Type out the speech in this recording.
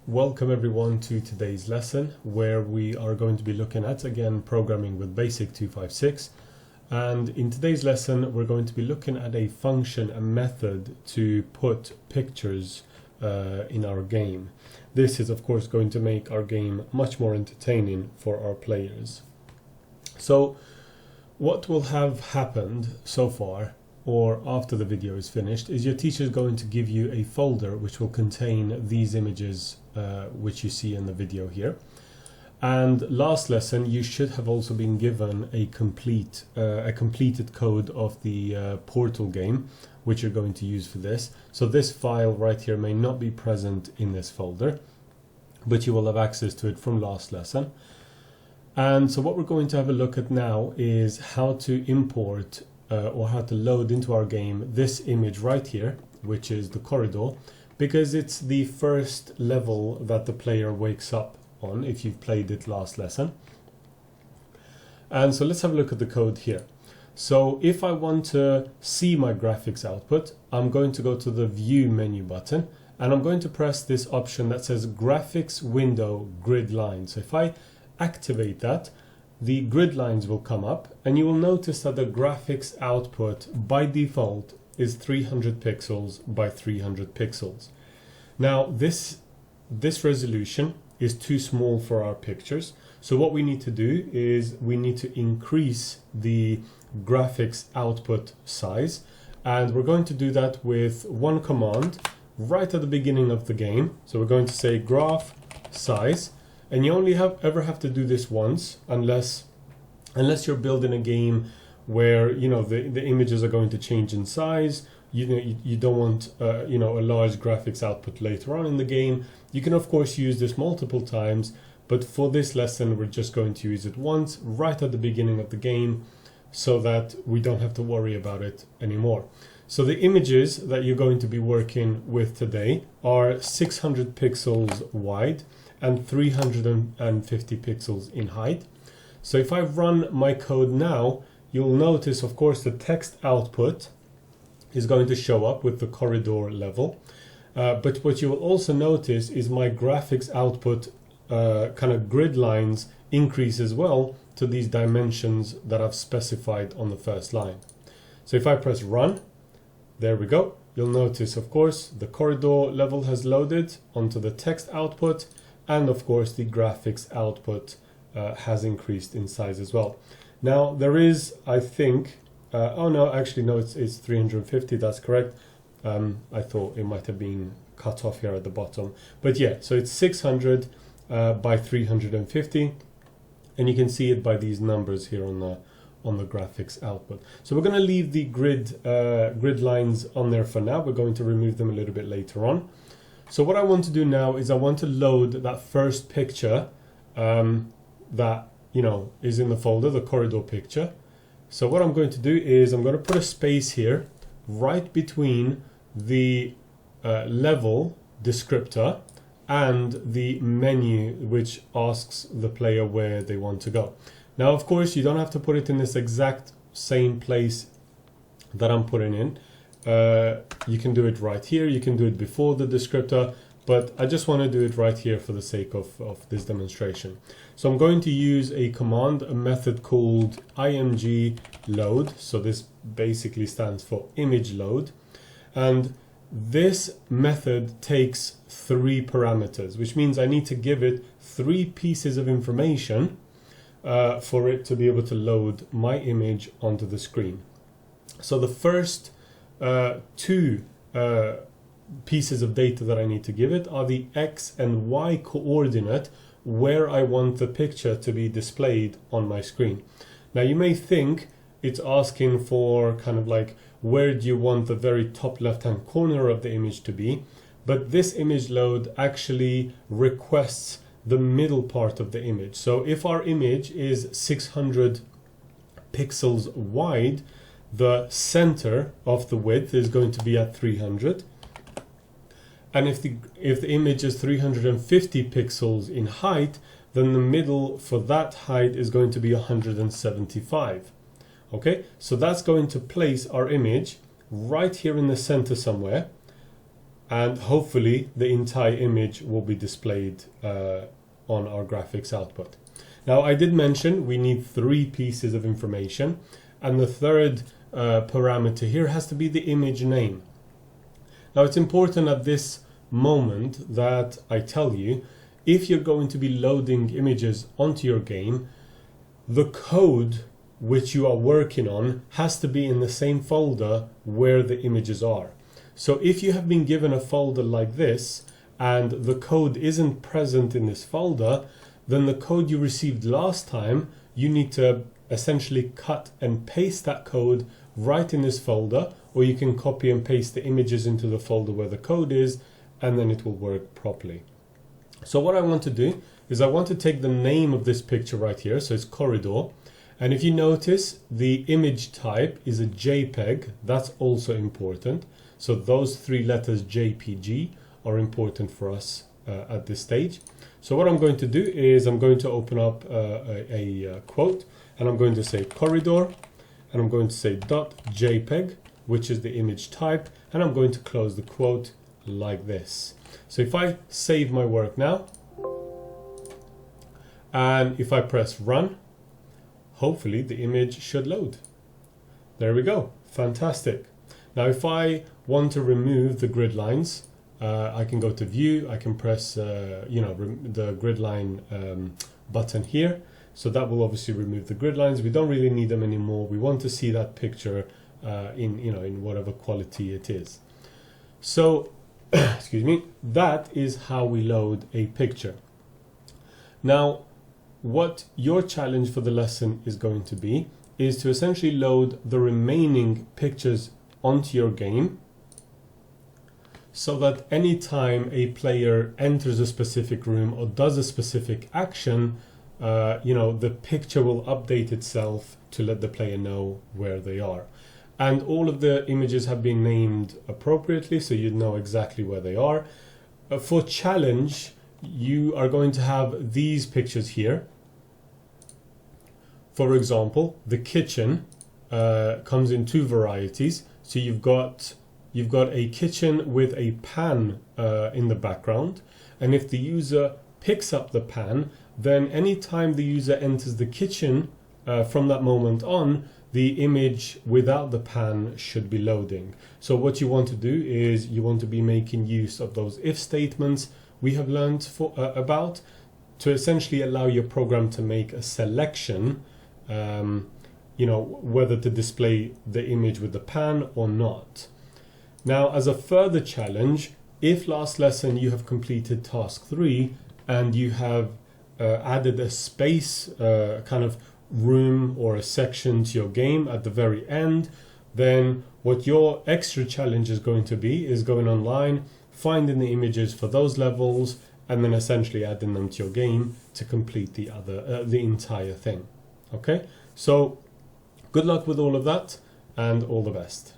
Welcome everyone to today's lesson where we are going to be looking at again programming with BASIC 256, and in today's lesson we're going to be looking at a function, a method to put pictures in our game. This is of course going to make our game much more entertaining for our players. So what will have happened so far, or after the video is finished, is your teacher is going to give you a folder which will contain these images which you see in the video here. And last lesson you should have also been given a completed code of the Portal game which you're going to use for this. So this file right here may not be present in this folder, but you will have access to it from last lesson. And so what we're going to have a look at now is how to import or how to load into our game this image right here, which is the corridor, because it's the first level that the player wakes up on if you've played it last lesson. And so let's have a look at the code here. So if I want to see my graphics output, I'm going to go to the View menu button and I'm going to press this option that says Graphics Window Grid Line. So if I activate that, the grid lines will come up and you will notice that the graphics output by default is 300 pixels by 300 pixels. Now this resolution is too small for our pictures, so what we need to do is we need to increase the graphics output size, and we're going to do that with one command right at the beginning of the game. So we're going to say graph size, and you only ever have to do this once unless you're building a game where the images are going to change in size. You don't want a large graphics output later on in the game. You can of course use this multiple times, but for this lesson we're just going to use it once right at the beginning of the game so that we don't have to worry about it anymore. So the images that you're going to be working with today are 600 pixels wide and 350 pixels in height. So if I run my code now, you'll notice of course the text output is going to show up with the corridor level, but what you will also notice is my graphics output kind of grid lines increase as well to these dimensions that I've specified on the first line. So if I press run, there we go. You'll notice of course the corridor level has loaded onto the text output, and of course the graphics output has increased in size as well. Now there is, I think, oh no, actually no, it's 350, that's correct. I thought it might have been cut off here at the bottom, but yeah, so it's 600 by 350, and you can see it by these numbers here on the graphics output. So we're going to leave the grid lines on there for now. We're going to remove them a little bit later on. So what I want to do now is I want to load that first picture that is in the folder, the corridor picture. So what I'm going to do is I'm going to put a space here right between the level descriptor and the menu which asks the player where they want to go. Now of course you don't have to put it in this exact same place that I'm putting in. You can do it right here, you can do it before the descriptor, but I just want to do it right here for the sake of this demonstration. So I'm going to use a command, a method called img load. So this basically stands for image load, and this method takes 3 parameters, which means I need to give it 3 pieces of information for it to be able to load my image onto the screen. So the first 2 pieces of data that I need to give it are the X and Y coordinate where I want the picture to be displayed on my screen. Now you may think it's asking for kind of like, where do you want the very top left hand corner of the image to be, but this image load actually requests the middle part of the image. So if our image is 600 pixels wide, the center of the width is going to be at 300, and if the image is 350 pixels in height, then the middle for that height is going to be 175. Okay, so that's going to place our image right here in the center somewhere, and hopefully the entire image will be displayed on our graphics output. Now, I did mention we need 3 pieces of information, and the third parameter here has to be the image name. Now, it's important at this moment that I tell you, if you're going to be loading images onto your game, the code which you are working on has to be in the same folder where the images are. So if you have been given a folder like this and the code isn't present in this folder, then the code you received last time, you need to essentially cut and paste that code right in this folder, or you can copy and paste the images into the folder where the code is, and then it will work properly. So what I want to do is I want to take the name of this picture right here, so it's corridor, and if you notice the image type is a JPEG. That's also important. So those 3 letters JPG are important for us at this stage. So what I'm going to do is I'm going to open up a quote, and I'm going to say corridor, and I'm going to say .jpeg, which is the image type, and I'm going to close the quote like this. So if I save my work now, and if I press run, hopefully the image should load. There we go, fantastic. Now if I want to remove the grid lines, I can go to view, I can press the grid line button here. So that will obviously remove the grid lines. We don't really need them anymore. We want to see that picture in whatever quality it is. So excuse me, that is how we load a picture. Now, what your challenge for the lesson is going to be is to essentially load the remaining pictures onto your game, so that anytime a player enters a specific room or does a specific action, the picture will update itself to let the player know where they are. And all of the images have been named appropriately, so you know exactly where they are. For challenge, you are going to have these pictures here. For example, the kitchen comes in 2 varieties. So you've got a kitchen with a pan in the background, and if the user picks up the pan, then anytime the user enters the kitchen from that moment on, the image without the pan should be loading. So what you want to do is you want to be making use of those if statements we have learned about to essentially allow your program to make a selection, whether to display the image with the pan or not. Now, as a further challenge, if last lesson you have completed task 3 and you have added a space kind of room or a section to your game at the very end, then what your extra challenge is going to be is going online, finding the images for those levels, and then essentially adding them to your game to complete the entire thing. Okay, so good luck with all of that, and all the best.